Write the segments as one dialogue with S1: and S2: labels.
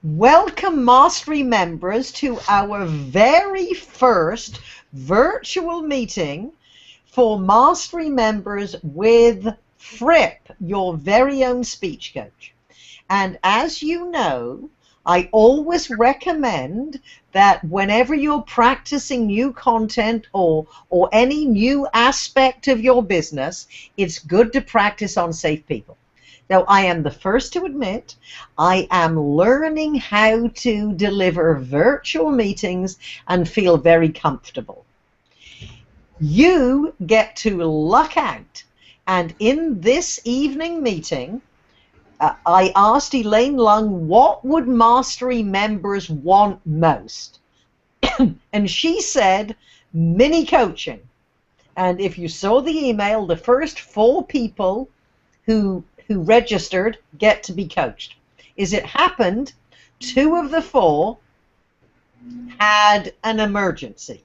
S1: Welcome, Mastery members, to our very first virtual meeting for Mastery members with Fripp, your very own speech coach. And as you know, I always recommend that whenever you're practicing new content or any new aspect of your business, it's good to practice on safe people. Now, I am the first to admit I am learning how to deliver virtual meetings and feel very comfortable. You get to luck out. And in this evening meeting, I asked Elaine Lung what would Mastery members want most. And she said mini coaching. And if you saw the email, the first 4 people who registered get to be coached. As it happened, 2 of the 4 had an emergency.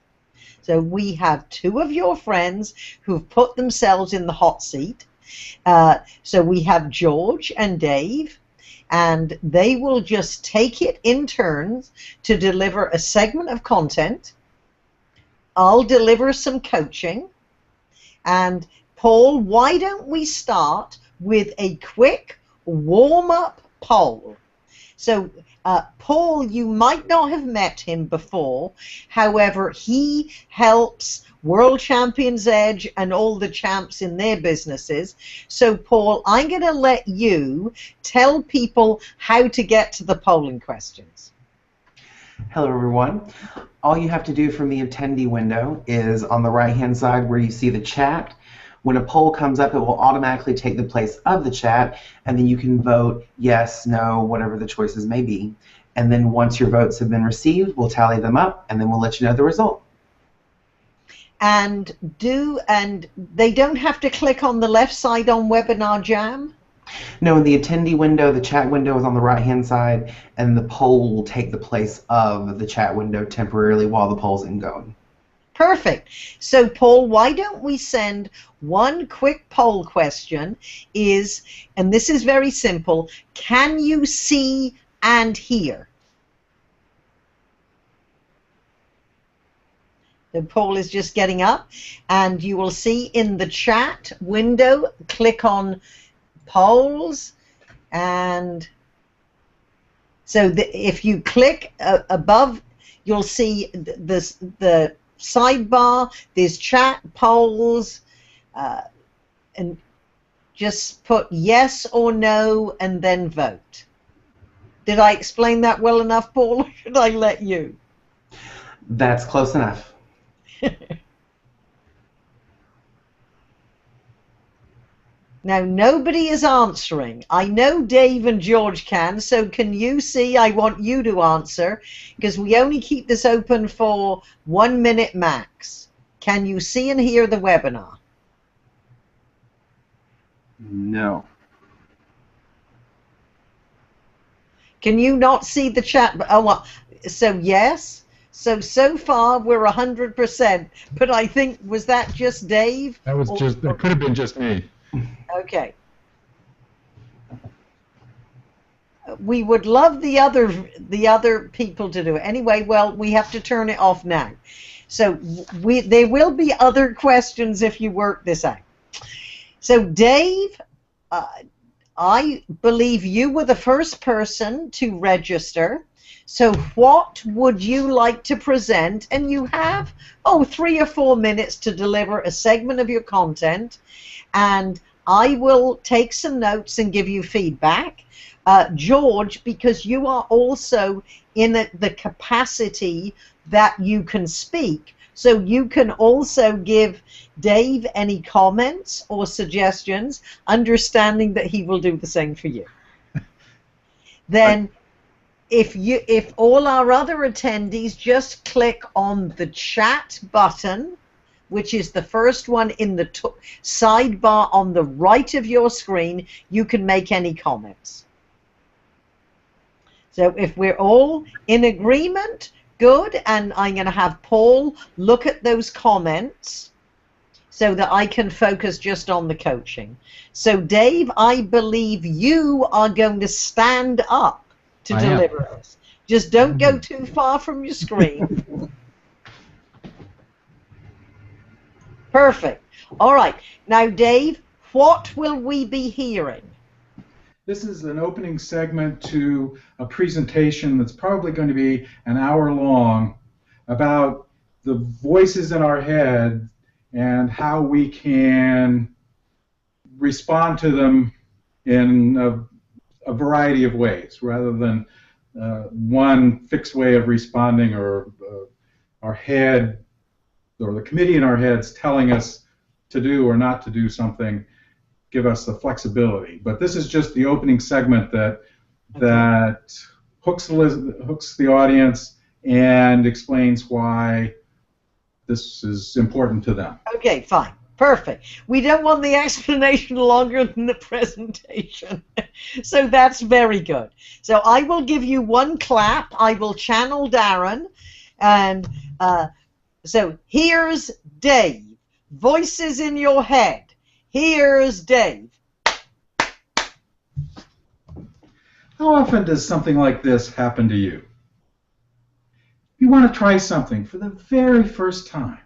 S1: So we have 2 of your friends who've put themselves in the hot seat. So we have George and Dave, and they will just take it in turns to deliver a segment of content. I'll deliver some coaching. And Paul, why don't we start with a quick warm-up poll? So Paul, you might not have met him before. However, he helps World Champions Edge and all the champs in their businesses. So Paul, I'm going to let you tell people how to get to the polling questions.
S2: Hello everyone. All you have to do from the attendee window is on the right hand side where you see the chat. When a poll comes up, it will automatically take the place of the chat, and then you can vote yes, no, whatever the choices may be. And then once your votes have been received, we'll tally them up, and then we'll let you know the result.
S1: And they don't have to click on the left side on Webinar Jam?
S2: No, in the attendee window, the chat window is on the right-hand side, and the poll will take the place of the chat window temporarily while the poll's going.
S1: Perfect. So, Paul, why don't we send one quick poll question and this is very simple, can you see and hear? The poll is just getting up, and you will see in the chat window, click on polls, and so if you click above, you'll see the sidebar, there's chat, polls, and just put yes or no and then vote. Did I explain that well enough, Paul, or should I let you?
S2: That's close enough.
S1: Now, nobody is answering. I know Dave and George can, so can you see? I want you to answer, because we only keep this open for 1 minute max. Can you see and hear the webinar?
S3: No.
S1: Can you not see the chat? Oh, well, so yes. So far we're 100%. But I think, was that just Dave?
S3: That was that could have been just me.
S1: Okay. We would love the other people to do it. Anyway, well, we have to turn it off now. So there will be other questions if you work this out. So Dave, I believe you were the first person to register. So what would you like to present? And you have, 3 or 4 minutes to deliver a segment of your content. And I will take some notes and give you feedback. George, because you are also in the capacity that you can speak, so you can also give Dave any comments or suggestions, understanding that he will do the same for you. Then if all our other attendees just click on the chat button, which is the first one in the sidebar on the right of your screen, you can make any comments. So if we're all in agreement, good, and I'm going to have Paul look at those comments so that I can focus just on the coaching. So Dave, I believe you are going to stand up. to deliver this. Just don't go too far from your screen. Perfect. All right. Now, Dave, what will we be hearing?
S3: This is an opening segment to a presentation that's probably going to be an hour long about the voices in our head and how we can respond to them in a variety of ways rather than one fixed way of responding, or our head or the committee in our heads telling us to do or not to do something. Give us the flexibility. But this is just the opening segment that hooks the audience and explains why this is important to them.
S1: Okay, fine. Perfect. We don't want the explanation longer than the presentation. So that's very good. So I will give you one clap. I will channel Darren. And so here's Dave. Voices in your head. Here's Dave.
S3: How often does something like this happen to you? You want to try something for the very first time,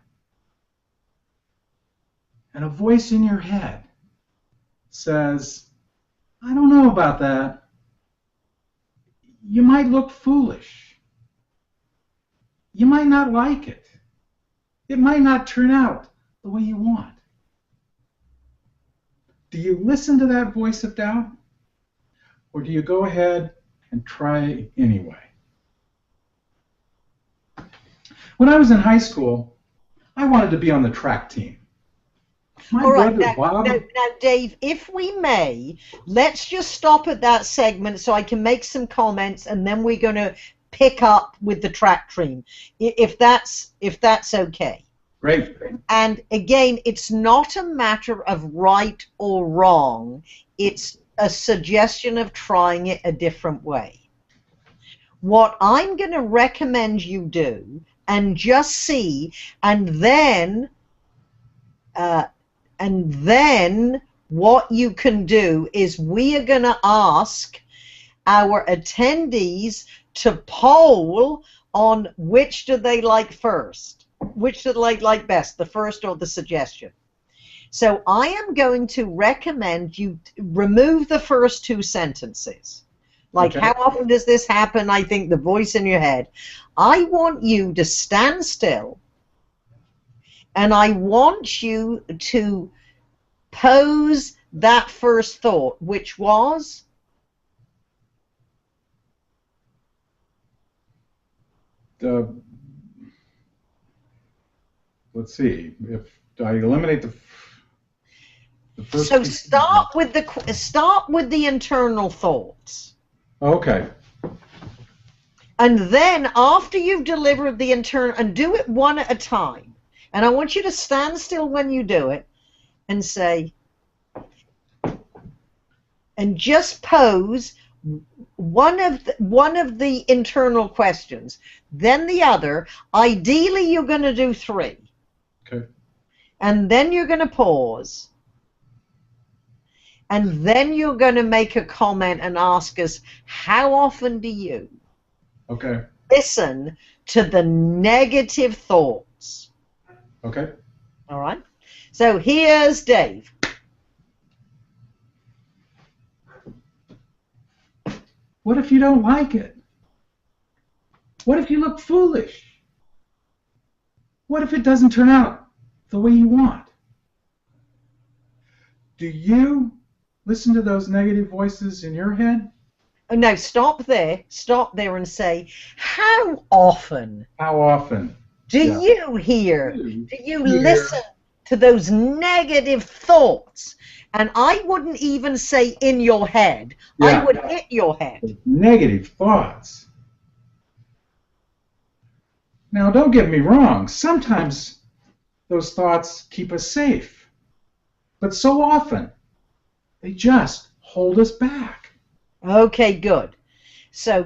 S3: and a voice in your head says, I don't know about that. You might look foolish. You might not like it. It might not turn out the way you want. Do you listen to that voice of doubt? Or do you go ahead and try anyway? When I was in high school, I wanted to be on the track team.
S1: All right, now, Dave, if we may, let's just stop at that segment so I can make some comments, and then we're going to pick up with the track team, if that's okay.
S3: Great.
S1: And again, it's not a matter of right or wrong. It's a suggestion of trying it a different way. What I'm going to recommend you do, and just see, and then what you can do is we are going to ask our attendees to poll on which do they like first. Which do they like best, the first or the suggestion? So I am going to recommend you remove the first two sentences. Like,
S3: okay.
S1: How often does this happen? I think the voice in your head. I want you to stand still, and I want you to pose that first thought, which was?
S3: Let's see, if I eliminate the first.
S1: So start with the internal thoughts.
S3: Okay.
S1: And then after you've delivered the internal, and do it one at a time. And I want you to stand still when you do it and say, and just pose one of the internal questions, then the other. Ideally, you're going to do 3.
S3: Okay.
S1: And then you're going to pause. And then you're going to make a comment and ask us, how often do you listen to the negative thoughts?
S3: Okay.
S1: All right. So here's Dave.
S3: What if you don't like it? What if you look foolish? What if it doesn't turn out the way you want? Do you listen to those negative voices in your head?
S1: Oh, no, stop there. Stop there and say, how often?
S3: How often?
S1: Do you hear? Do you listen to those negative thoughts? And I wouldn't even say in your head. I would hit your head.
S3: Negative thoughts. Now, don't get me wrong. Sometimes those thoughts keep us safe. But so often, they just hold us back.
S1: Okay, good. So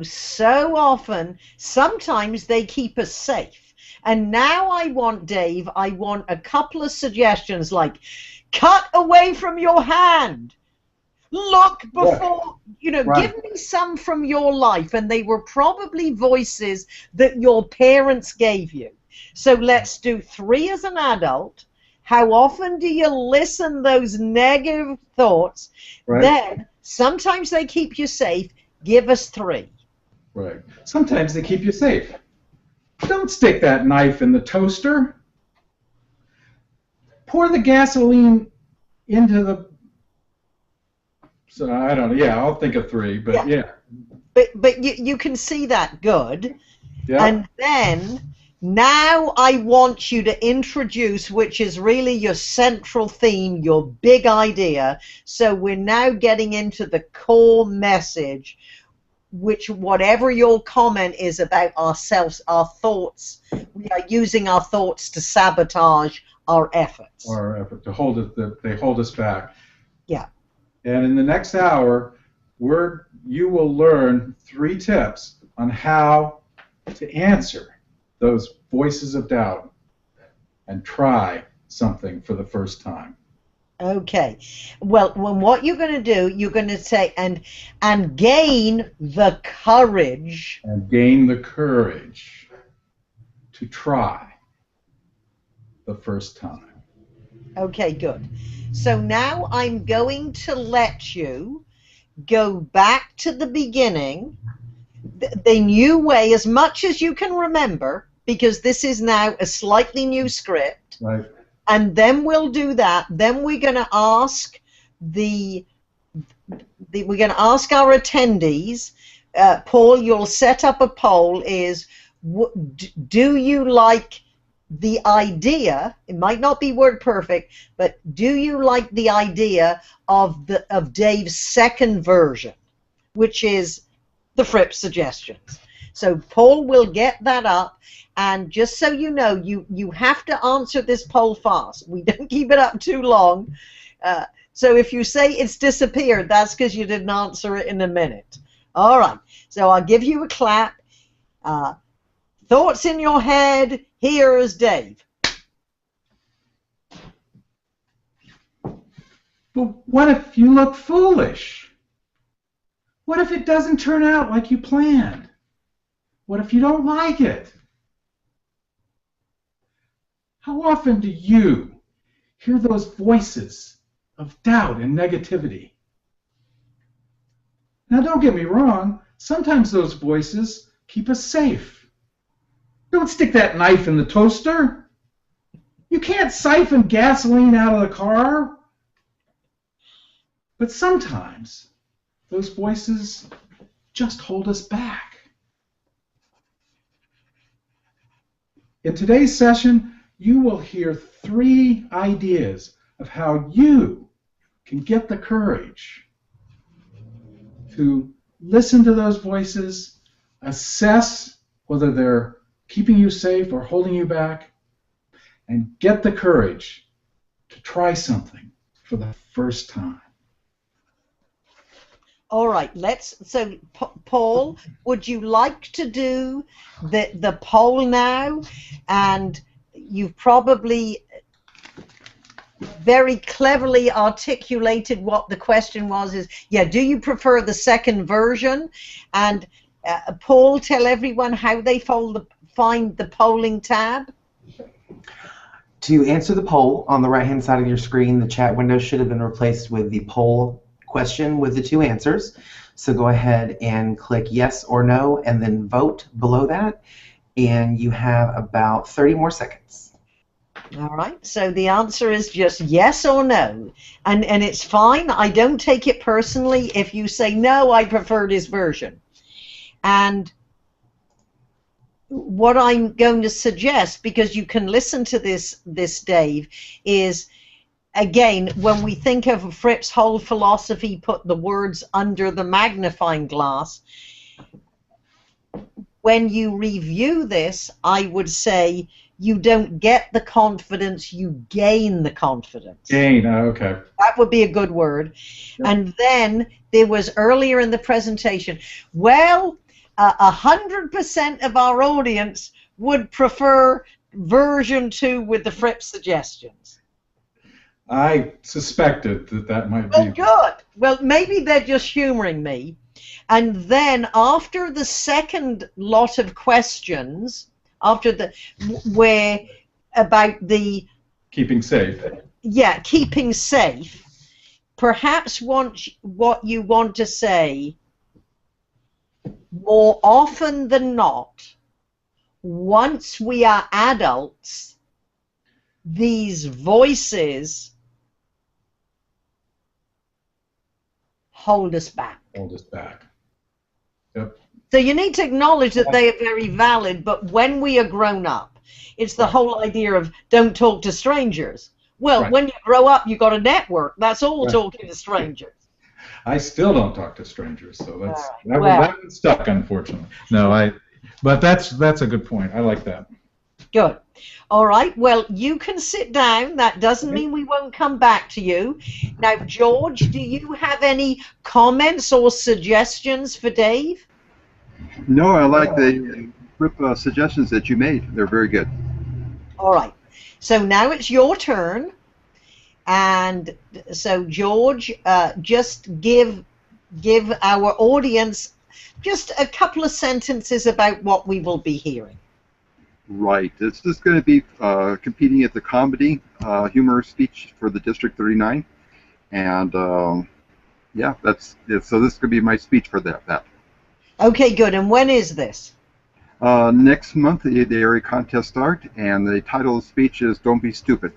S1: often, sometimes they keep us safe. And now I want, Dave, I want a couple of suggestions like, cut away from your hand. look before,
S3: Right.
S1: give me some from your life, and they were probably voices that your parents gave you. So let's do 3 as an adult. How often do you listen those negative thoughts?
S3: Right.
S1: Then sometimes they keep you safe. Give us 3.
S3: Right. Sometimes they keep you safe. Don't stick that knife in the toaster. Pour the gasoline into the... So I don't know. Yeah, I'll think of 3, but yeah.
S1: But you can see that good.
S3: Yeah.
S1: And then now I want you to introduce, which is really your central theme, your big idea. So we're now getting into the core message, which whatever your comment is about ourselves, our thoughts, we are using our thoughts to sabotage our efforts.
S3: Our effort to hold it, they hold us back.
S1: Yeah.
S3: And in the next hour, you will learn 3 tips on how to answer those voices of doubt and try something for the first time.
S1: Okay. Well, what you're going to do, you're going to say, and gain the courage.
S3: And gain the courage to try the first time.
S1: Okay, good. So now I'm going to let you go back to the beginning, the new way, as much as you can remember, because this is now a slightly new script.
S3: Right.
S1: And then we'll do that. Then we're going to ask we're going to ask our attendees. Paul, you'll set up a poll. Do you like the idea? It might not be word perfect, but do you like the idea of Dave's second version, which is the Fripp suggestions? So Paul will get that up. And just so you know, you have to answer this poll fast. We don't keep it up too long. So if you say it's disappeared, that's because you didn't answer it in a minute. All right. So I'll give you a clap. Thoughts in your head. Here's Dave.
S3: But what if you look foolish? What if it doesn't turn out like you planned? What if you don't like it? How often do you hear those voices of doubt and negativity? Now, don't get me wrong. Sometimes those voices keep us safe. Don't stick that knife in the toaster. You can't siphon gasoline out of the car. But sometimes those voices just hold us back. In today's session, you will hear 3 ideas of how you can get the courage to listen to those voices, assess whether they're keeping you safe or holding you back, and get the courage to try something for the first time.
S1: All right, so Paul, would you like to do the poll now? And you've probably very cleverly articulated what the question was. Do you prefer the second version? And Paul, tell everyone how they find the polling tab.
S2: To answer the poll, on the right-hand side of your screen, the chat window should have been replaced with the poll question with the 2 answers. So go ahead and click yes or no, and then vote below that. And you have about 30 more seconds.
S1: All right, so the answer is just yes or no. And it's fine. I don't take it personally if you say, no, I prefer this version. And what I'm going to suggest, because you can listen to this, Dave, is, again, when we think of Fripp's whole philosophy, put the words under the magnifying glass. When you review this, I would say you don't get the confidence, you gain the confidence.
S3: Gain, okay.
S1: That would be a good word.
S3: Yep.
S1: And then there was earlier in the presentation, well, 100% of our audience would prefer version 2 with the Fripp suggestions.
S3: I suspected that might
S1: Oh,
S3: be.
S1: good. Well, maybe they're just humoring me. And then after the second lot of questions, where about the,
S3: Keeping safe.
S1: yeah, keeping safe, perhaps what you want to say, more often than not, once we are adults, these voices hold us back.
S3: Hold us back. Yep.
S1: So you need to acknowledge that they are very valid, but when we are grown up, it's the whole idea of don't talk to strangers. Well, when you grow up, you got a network. That's all talking to strangers.
S3: I still don't talk to strangers, so that one's stuck, unfortunately. But that's a good point. I like that.
S1: Good. All right. Well, you can sit down. That doesn't mean we won't come back to you. Now, George, do you have any comments or suggestions for Dave?
S4: No, I like the suggestions that you made. They're very good.
S1: All right. So now it's your turn. And so, George, just give our audience just a couple of sentences about what we will be hearing.
S4: Right. It's just going to be competing at the comedy humor speech for the District 39. And, yeah, that's it. So this is going to be my speech for that.
S1: Okay, good. And when is this?
S4: Next month, the area contest starts, and the title of the speech is Don't Be Stupid.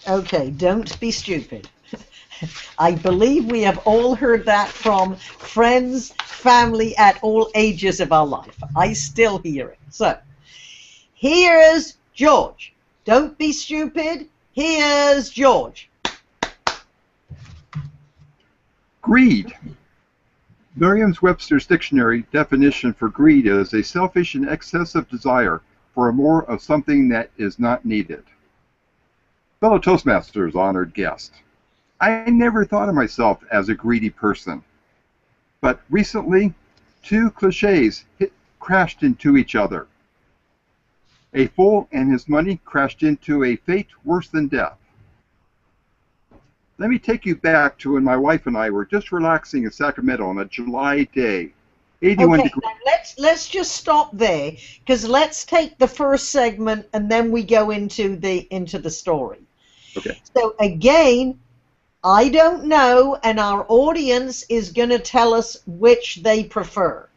S1: Okay, don't be stupid. I believe we have all heard that from friends, family at all ages of our life. I still hear it. So, here's George. Don't be stupid. Here's George.
S4: Greed. Merriam-Webster's dictionary definition for greed is a selfish and excessive desire for more of something that is not needed. Fellow Toastmasters, honored guest, I never thought of myself as a greedy person, but recently 2 cliches crashed into each other. A fool and his money crashed into a fate worse than death. Let me take you back to when my wife and I were just relaxing in Sacramento on a July day. 81 degrees.
S1: Now let's just stop there, because let's take the first segment and then we go into the story.
S4: Okay.
S1: So again, I don't know, and our audience is going to tell us which they prefer.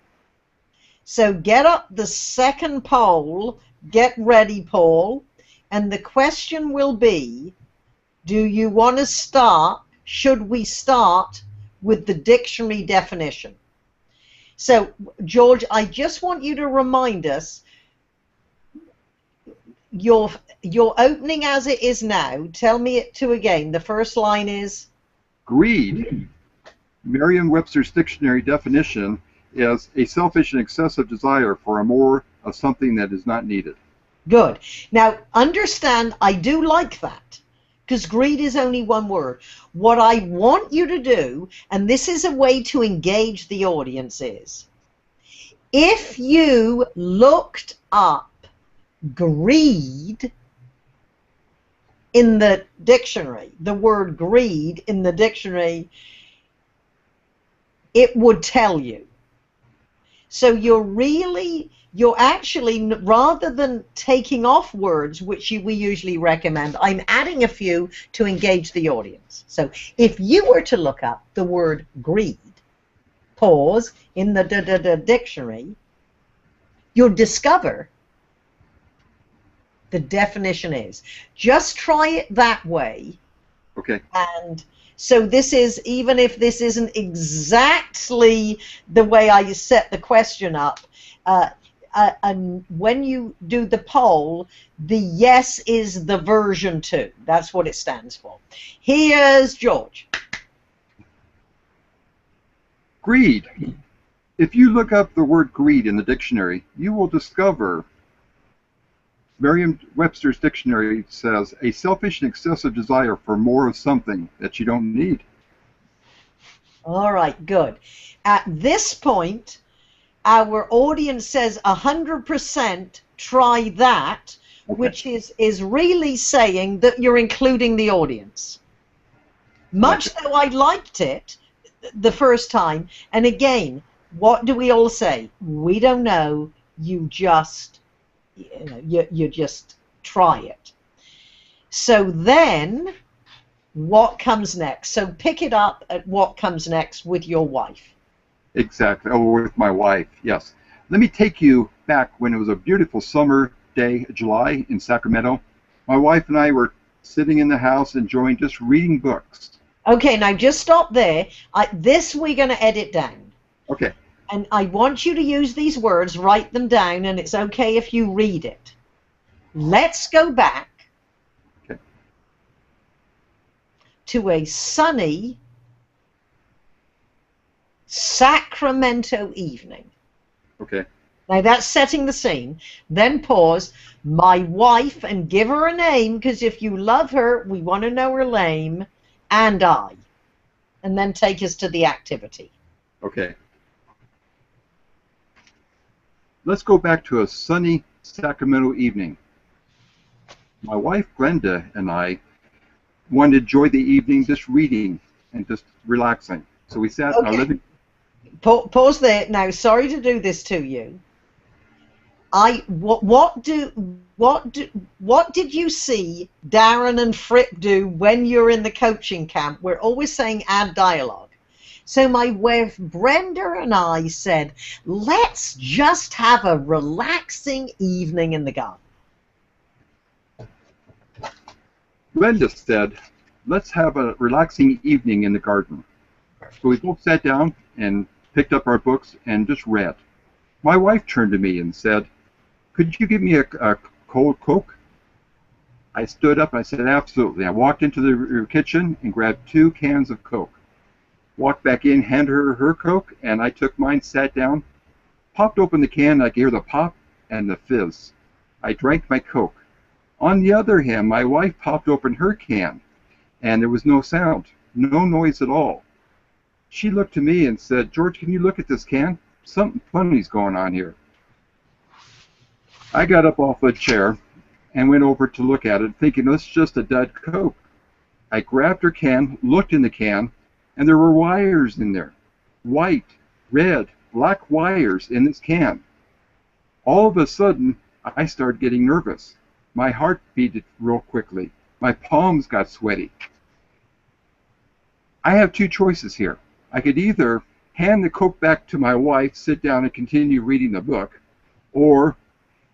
S1: So get up the second poll, get ready, Paul, and the question will be, do you want to start, should we start with the dictionary definition? So, George, I just want you to remind us, your opening as it is now, tell me it too again. The first line is?
S4: Greed. Merriam-Webster's dictionary definition is a selfish and excessive desire for more of something that is not needed.
S1: Good. Now, understand, I do like that, because greed is only one word. What I want you to do, and this is a way to engage the audience, is if you looked up greed in the dictionary, the word greed in the dictionary, it would tell you. So you're actually, rather than taking off words, which we usually recommend, I'm adding a few to engage the audience. So if you were to look up the word greed, pause, in the dictionary, you'll discover the definition is. Just try it that way.
S4: Okay.
S1: And so this is, even if this isn't exactly the way I set the question up, and when you do the poll, the yes is the version 2. That's what it stands for. Here's George.
S4: Greed. If you look up the word greed in the dictionary, you will discover Merriam-Webster's dictionary says a selfish and excessive desire for more of something that you don't need.
S1: All right, good. At this point, our audience says 100% try that, okay, which is really saying that you're including the audience. Much though I liked it the first time, and again, what do we all say? We don't know. You just, you just try it. So then, what comes next? So pick it up at what comes next with your wife.
S4: Exactly. Oh, with my wife, yes. Let me take you back when it was a beautiful summer day, July, in Sacramento. My wife and I were sitting in the house enjoying just reading books.
S1: Okay, now just stop there. This we're going to edit down.
S4: Okay.
S1: And I want you to use these words, write them down, and it's okay if you read it. Let's go back to a sunny Sacramento evening.
S4: Okay.
S1: Now that's setting the scene. Then pause. My wife, and give her a name, because if you love her, we want to know her name, and I. And then take us to the activity.
S4: Okay. Let's go back to a sunny Sacramento evening. My wife Glenda and I wanted to enjoy the evening just reading and just relaxing. So we sat in our living.
S1: Pause there. Now, sorry to do this to you. What did you see Darren and Fripp do when you're in the coaching camp? We're always saying add dialogue. So my wife Brenda and I said, let's just have a relaxing evening in the garden.
S4: Glenda said, let's have a relaxing evening in the garden. So we both sat down and picked up our books and just read. My wife turned to me and said, could you give me a cold Coke? I stood up and I said, absolutely. I walked into the kitchen and grabbed 2 cans of Coke. Walked back in, handed her her Coke, and I took mine, sat down, popped open the can. I could hear the pop and the fizz. I drank my Coke. On the other hand, my wife popped open her can, and there was no sound, no noise at all. She looked to me and said, George, can you look at this can? Something funny's going on here. I got up off the chair and went over to look at it, thinking it's just a dead Coke. I grabbed her can, looked in the can, and there were wires in there. White, red, black wires in this can. All of a sudden, I started getting nervous. My heart beat real quickly. My palms got sweaty. I have 2 choices here. I could either hand the Coke back to my wife, sit down and continue reading the book, or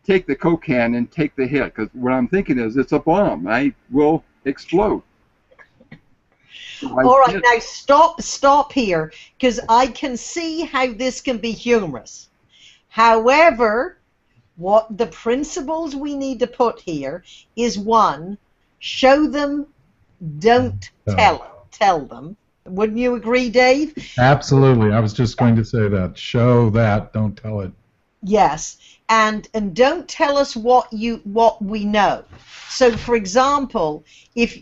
S4: take the Coke can and take the hit, because what I'm thinking is it's a bomb. I will explode. So
S1: all right, now stop here, because I can see how this can be humorous. However, what the principles we need to put here is 1, show them, don't tell them. Wouldn't you agree, Dave?
S5: Absolutely. I was just going to say that. Show that, don't tell it.
S1: Yes, and don't tell us what we know. So, for example, if